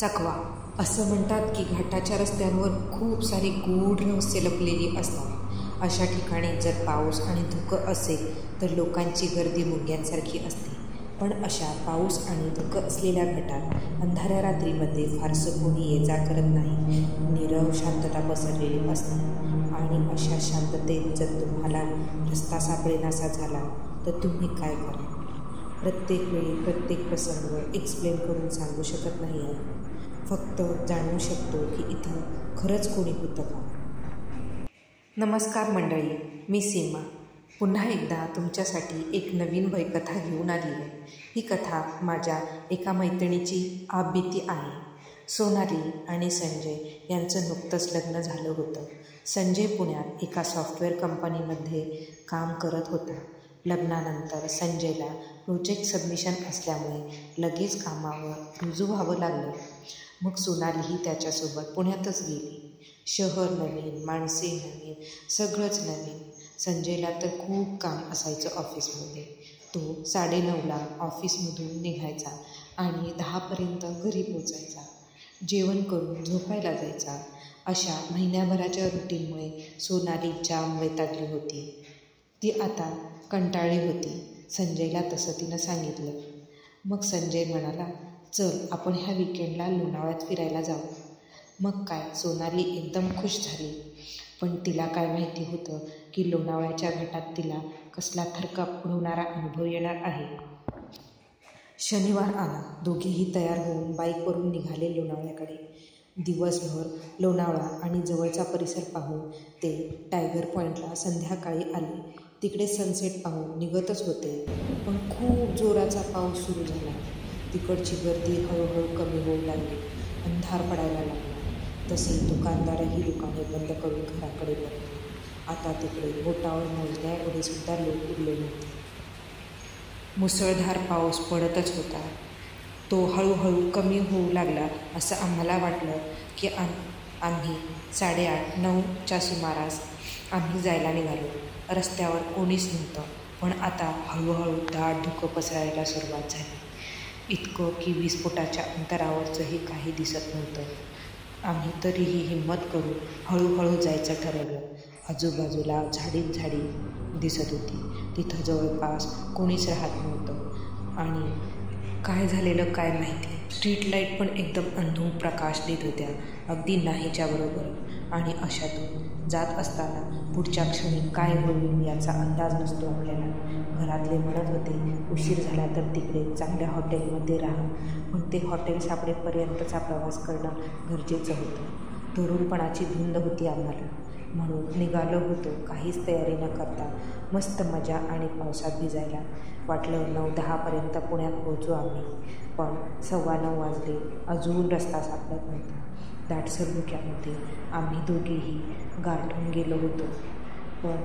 चकवा. असं म्हणतात की घाटाच्या रस्त्यांवर खूप सारी गूढ रहस्य लपलेली असतात. अशा ठिकाणी जर पाऊस आणि धुकं असेल तर लोकांची गर्दी मुंग्यांसारखी असते. पण अशा पाऊस आणि धुकं असलेल्या घाटात अंधाऱ्या रात्रीमध्ये फारसं कोणी ये जा करत नाही. नीरव शांतता पसरलेली असते. आणि अशा शांततेत जर तुम्हाला रस्ता सापडेनासा झाला तर तुम्ही काय कराल? प्रत्येक वेळी प्रत्येक प्रसंग एक्सप्लेन करून सांगू शकत नाही आहे. फक्त जाणवू शकतो की इथं खरंच कोणी होतं का. नमस्कार मंडळी, मी सीमा पुन्हा एकदा तुमच्यासाठी एक नवीन भयकथा घेऊन आली आहे. ही कथा माझ्या एका मैत्रिणीची आपबीती आहे. सोनाली आणि संजय यांचं नुकतंच लग्न झालं होतं. संजय पुण्यात एका सॉफ्टवेअर कंपनीमध्ये काम करत होता. लग्नानंतर संजयला प्रोजेक्ट सबमिशन असल्यामुळे लगेच कामावर रुजू व्हावं लागलं. मग सोनालीही त्याच्यासोबत पुण्यातच गेली. शहर नवीन, माणसे नवीन, सगळंच नवीन. संजयला तर खूप काम असायचं ऑफिसमध्ये. तो 9:30ला ऑफिसमधून निघायचा आणि 10पर्यंत घरी पोचायचा. जेवण करून झोपायला जायचा. अशा महिन्याभराच्या रुटीनमुळे सोनाली जाम वैतागली होती. ती आता कंटाळली होती. संजयला तसं तिनं सांगितलं. मग संजय म्हणाला, चल आपण ह्या विकेंडला लोणावळ्यात फिरायला जाऊ. मग काय, सोनाली एकदम खुश झाली. पण तिला काय माहिती होतं की लोणावळ्याच्या घाटात तिला कसला थरकाप उडवणारा अनुभव येणार आहे. शनिवार आला. दोघेही तयार होऊन बाईकवरून निघाले लोणावळ्याकडे. दिवसभर लोणावळा आणि जवळचा परिसर पाहून ते टायगर पॉईंटला संध्याकाळी आले. तिकडे सनसेट पाहून निघतच होते. पण खूप जोराचा पाऊस सुरू झाला. तिकडची गर्दी हळूहळू कमी होऊ लागली. अंधार पडायला लागला. तसे दुकानदारही दुकाने बंद करून घराकडे वळले. आता तिकडे बोटावर मोजण्या एवढे सुद्धा लोक उरले नव्हते. मुसळधार पाऊस पडतच होता. तो हळूहळू कमी होऊ लागला. असं आम्हाला वाटलं की आम्ही 8:30-9च्या सुमारास आम्ही जायला निघालो. रस्त्यावर कोणीच नव्हतं. पण आता हळूहळू दाट धुकं पसरायला सुरुवात झाली. इतकं की 20 फुटाच्या अंतरावरचंही काही दिसत नव्हतं. आम्ही तरीही हिंमत करून हळूहळू जायचं ठरवलं. आजूबाजूला झाडीच झाडी दिसत होती. तिथं जवळपास कोणीच राहत नव्हतं. आणि काय झालेलं काय माहिती. स्ट्रीट लाईट पण एकदम अंधूक प्रकाश देत होत्या, अगदी नाहीच्या बरोबर. आणि अशातून जात असताना पुढच्या क्षणी काय होईल याचा अंदाज नसतो आपल्याला. घरातले म्हणत होते उशीर झाला तर तिकडे चांगल्या हॉटेलमध्ये राहा. पण ते हॉटेल सापडेपर्यंतचा प्रवास करणं गरजेचं होतं. तरुणपणाची धुंद होती आम्हाला. म्हणून निघालो होतो काहीच तयारी न करता. मस्त मजा आणि पावसात भिजायला. वाटलं 9-10पर्यंत पुण्यात पोहोचू आम्ही. पण 9:15 वाजले. अजून रस्ता सापडत नव्हता. दाटसर धुक्यामध्ये आम्ही दोघेही गारठून गेलो होतो. पण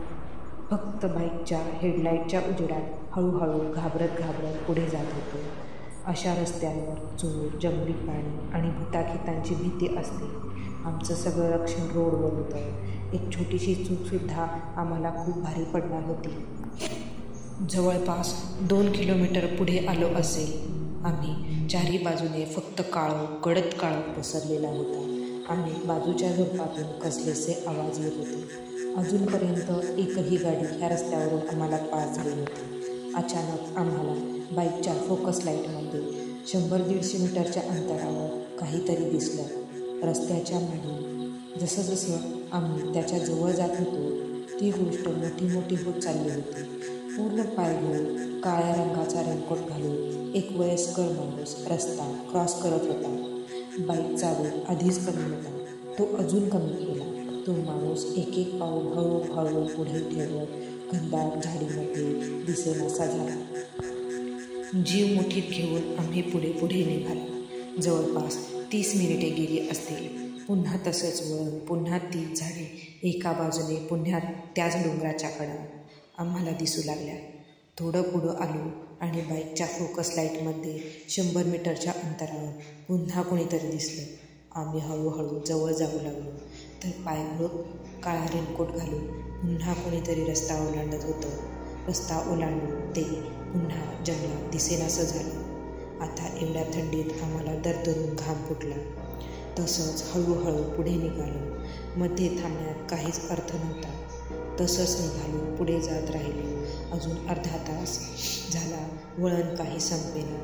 फक्त बाईकच्या हेडलाईटच्या उजेडात हळूहळू घाबरत पुढे जात होतो. अशा रस्त्यांवर चोर, जंगली प्राणी आणि भुताखितांची भीती असते. आमचं सगळं रक्षण रोडवर होतं. एक छोटीशी चूकसुद्धा आम्हाला खूप भारी पडणार होती. जवळपास 2 किलोमीटर पुढे आलो असेल आम्ही. चारी बाजूने फक्त गडद काळोख पसरलेला होता. आणि बाजूच्या झोपातून कसलेसे आवाज येत होते. अजूनपर्यंत एकही गाडी ह्या रस्त्यावरून आम्हाला पास झाली नव्हती. अचानक आम्हाला बाईकच्या फोकस लाईटमध्ये 100-150 मीटरच्या अंतरावर काहीतरी दिसलं. रस्त्याच्या मागे जसं आम्ही त्याच्या जवळ जात होतो ती गोष्ट मोठी होत चालली होती. पूर्ण पायघोळ काळ्या रंगाचा रेनकोट घालून एक वयस्कर माणूस रस्ता क्रॉस करत होता. बाईकचा वेग आधीच कमी होता. तो अजून कमी केला. तो माणूस एक पाऊल हळूहळू पुढे ठेवत घनदाट झाडीमध्ये दिसेनासा झाला. जीव मुठीत घेऊन आम्ही पुढे निघालो. जवळपास 30 मिनिटे गेली असतील. पुन्हा तसंच वळण, पुन्हा तीच झाडे. एका बाजूने पुन्हा त्याच डोंगराच्या कडा आम्हाला दिसू लागल्या. थोडं पुढं आलो आणि बाईकच्या फोकस लाईटमध्ये 100 मीटरच्या अंतरावर पुन्हा कोणीतरी दिसलं. आम्ही हळूहळू जवळ जाऊ लागलो तर पायघोळ काळा रेनकोट घालून पुन्हा कोणीतरी रस्ता ओलांडत होतं. रस्ता ओलांडून ते पुन्हा जंगलात दिसेनासं झालं. आता एवढ्या थंडीत आम्हाला दरदरून घाम फुटला. तसंच हळूहळू पुढे निघालो. मध्ये थांबण्यात काहीच अर्थ नव्हता. तसंच निघालो, पुढे जात राहिलो. अजून अर्धा तास झाला, वळण काही संपेना.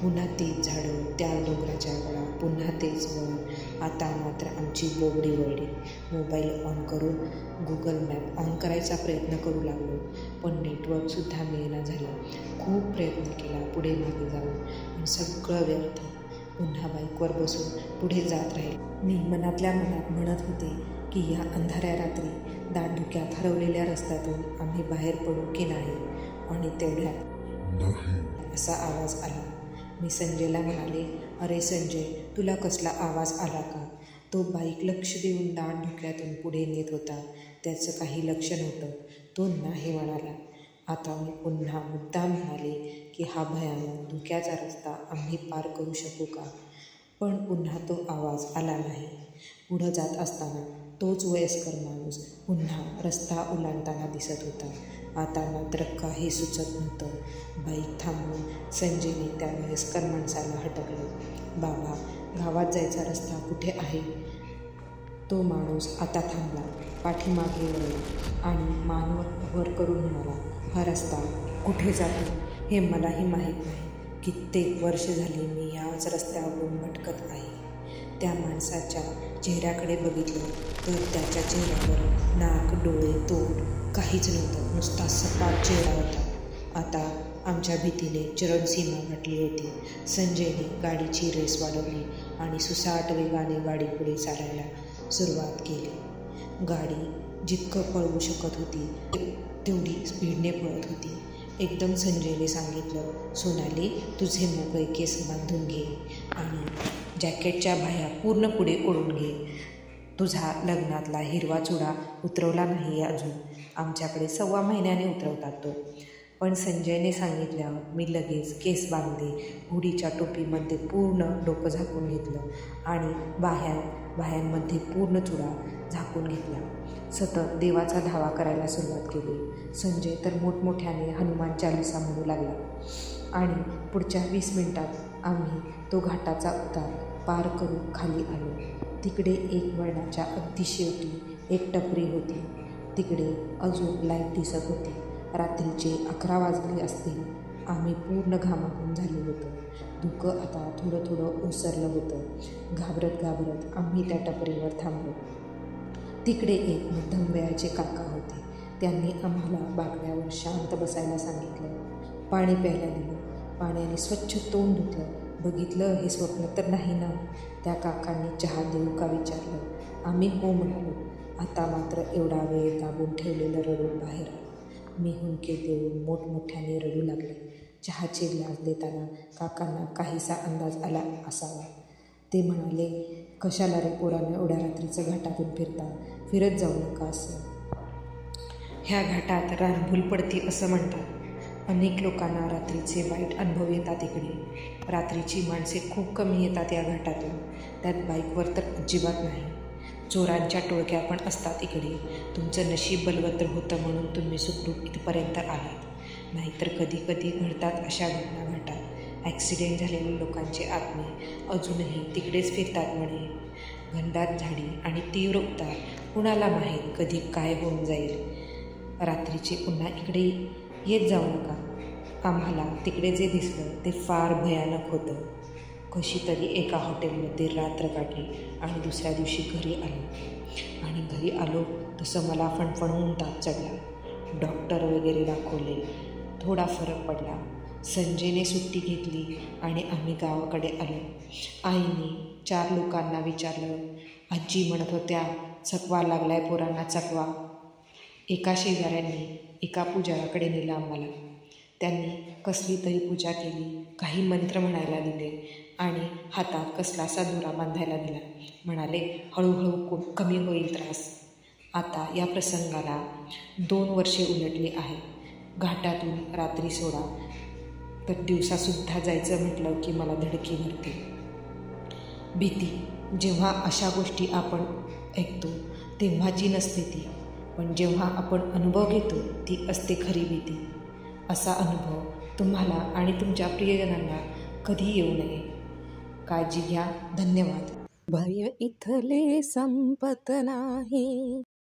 पुन्हा तीच झाडं, त्या डोंगराच्या कडा, पुन्हा तेच वळण. आता मात्र आमची बोबडी वळली. मोबाईल ऑन करून गुगल मॅप ऑन करायचा प्रयत्न करू लागलो, पण नेटवर्कसुद्धा मिळेना झालं. खूप प्रयत्न केला पुढे मागे जाऊन, पण सगळं व्यर्थ. पुन्हा बाईकवर बसून पुढे जात राहील. मी मनातल्या मनात म्हणत होते की या अंधाऱ्या रात्री दाटधुक्यात हरवलेल्या रस्त्यातून आम्ही बाहेर पडू की नाही. आणि तेवढ्यात असा आवाज आला. मी संजयला म्हणाले, अरे संजय, तुला कसला आवाज आला का? तो बाईक लक्ष देऊन दाटधुक्यातून पुढे नेत होता. त्याचं काही लक्ष नव्हतं. तो नाही म्हणाला. आता मी पुन्हा मुद्दाम म्हणाले की हा भयानक धुक्याचा रस्ता आम्ही पार करू शकू का? पण पुन्हा तो आवाज आला नाही. पुढं जात असताना तोच वयस्कर माणूस पुन्हा रस्ता ओलांडताना दिसत होता. आता मात्र काही सुचत नव्हतं. बाईक थांबवून संजयने त्या वयस्कर माणसाला हटकलं. बाबा, गावात जायचा रस्ता कुठे आहे? तो माणूस आता थांबला, पाठीमागे वळला आणि मान वर करून म्हणाला, हा रस्ता कुठे जातो हे मलाही माहीत नाही. कित्येक वर्ष झाली मी याच रस्त्यावरून भटकत आहे. त्या माणसाच्या चेहऱ्याकडे बघितलं तर त्याच्या चेहऱ्यावर नाक, डोळे, तोंड काहीच नव्हतं. नुसता सपाट चेहरा होता. आता आमच्या भीतीने चरणसीमा गाठली होती. संजयने गाडीची रेस वाढवली आणि सुसाट वेगाने गाडी पुढे चालायला सुरुवात केली. गाडी जितकं पळवू शकत होती तेवढी स्पीडने पळत होती. एकदम संजयने सांगितलं, सोनाली, तुझे मोकळे केस बांधून घे आणि जॅकेटच्या बाह्या पूर्ण पुढे ओढून घे. तुझा लग्नातला हिरवा चुडा उतरवला नाही अजून. आमच्याकडे 1.25 महिन्याने उतरवतात तो. पण संजयने सांगितल्यावर मी लगेच केस बांधले, हुडीच्या टोपीमध्ये पूर्ण डोकं झाकून घेतलं आणि बाह्यांमध्ये पूर्ण चुडा झाकून घेतला. सतत देवाचा धावा करायला सुरुवात केली. संजय तर मोठमोठ्याने हनुमान चालीसा म्हणू लागला. आणि पुढच्या 20 मिनिटात आम्ही तो घाटाचा उतार पार करून खाली आलो. तिकडे एक वळणाच्या अगदी शेवटी एक टपरी होती. तिकडे अजून लाईट दिसत होती. रात्रीचे 11 वाजले असतील. आम्ही पूर्ण घामाघूम झालो होतो. धुकं आता थोडं थोडं ओसरलं होतं. घाबरत घाबरत आम्ही त्या टपरीवर थांबलो. तिकडे एक मध्यम वयाचे काका होते. त्यांनी आम्हाला बाकड्यावर शांत बसायला सांगितलं. पाणी प्यायला दिलं. पाण्याने स्वच्छ तोंड धुतलं. बघितलं हे स्वप्न तर नाही ना? त्या काकांनी चहा देऊ का विचारलं. आम्ही हो म्हणालो. आता मात्र एवढा वेळ दाबून ठेवलेलं रडून बाहेर आलं. मी हुंके देऊन मोठमोठ्याने रडू लागले. चहाचे ग्लास देताना काकांना काहीसा अंदाज आला असावा. ते म्हणाले, कशाला रे पोरानं एवढ्या रात्रीचं घाटातून फिरता? फिरत जाऊ नका असं. ह्या घाटात रानभूल पडती असं म्हणतात. अनेक लोकांना रात्रीचे वाईट अनुभव येतात इकडे. रात्रीची माणसे खूप कमी येतात या घाटातून. त्यात बाईकवर तर अजिबात नाही. चोरांच्या टोळक्या पण असतात इकडे. तुमचं नशीब बलवत्तर होतं म्हणून तुम्ही सुखरूप इथपर्यंत आलात. नाहीतर कधी कधी घडतात अशा घटना घाटात. ॲक्सिडेंट झालेल्या लोकांचे आत्मे अजूनही तिकडेच फिरतात म्हणे. घनदाट झाडी आणि तीव्र उतार. कुणाला माहीत कधी काय होऊन जाईल. रात्रीचे पुन्हा इकडे येत जाऊ नका. आम्हाला तिकडे जे दिसलं ते फार भयानक होतं. कशी तरी एका हॉटेलमध्ये रात्र काढली आणि दुसऱ्या दिवशी घरी आलो. आणि घरी आलो तसं मला फणफणून ताप चढला. डॉक्टर वगैरे दाखवले. थोडा फरक पडला. संजयने सुट्टी घेतली आणि आम्ही गावाकडे आलो. आईने 4 लोकांना विचारलं. आजी म्हणत होत्या, चकवा लागलाय पोरांना, चकवा. एका शेजाऱ्यांनी एका पुजाराकडे नेलं आम्हाला. त्यांनी कसली तरी पूजा केली, काही मंत्र म्हणायला दिले आणि हातात कसलासा दोरा बांधायला दिला. म्हणाले, हळूहळू कमी होईल त्रास. आता या प्रसंगाला 2 वर्षे उलटली आहे. घाटातून रात्री सोडा तर दिवसासुद्धा जायचं म्हटलं की मला धडकी भरते. भीती. जेव्हा अशा गोष्टी आपण ऐकतो तेव्हाची नसते ती, पण जेव्हा आपण अनुभव घेतो ती असते खरी भीती. असा अनुभव तुम्हाला आणि तुमच्या प्रियजनांना कधी येऊ नये. काळजी घ्या. धन्यवाद. भय इथले संपत नाही.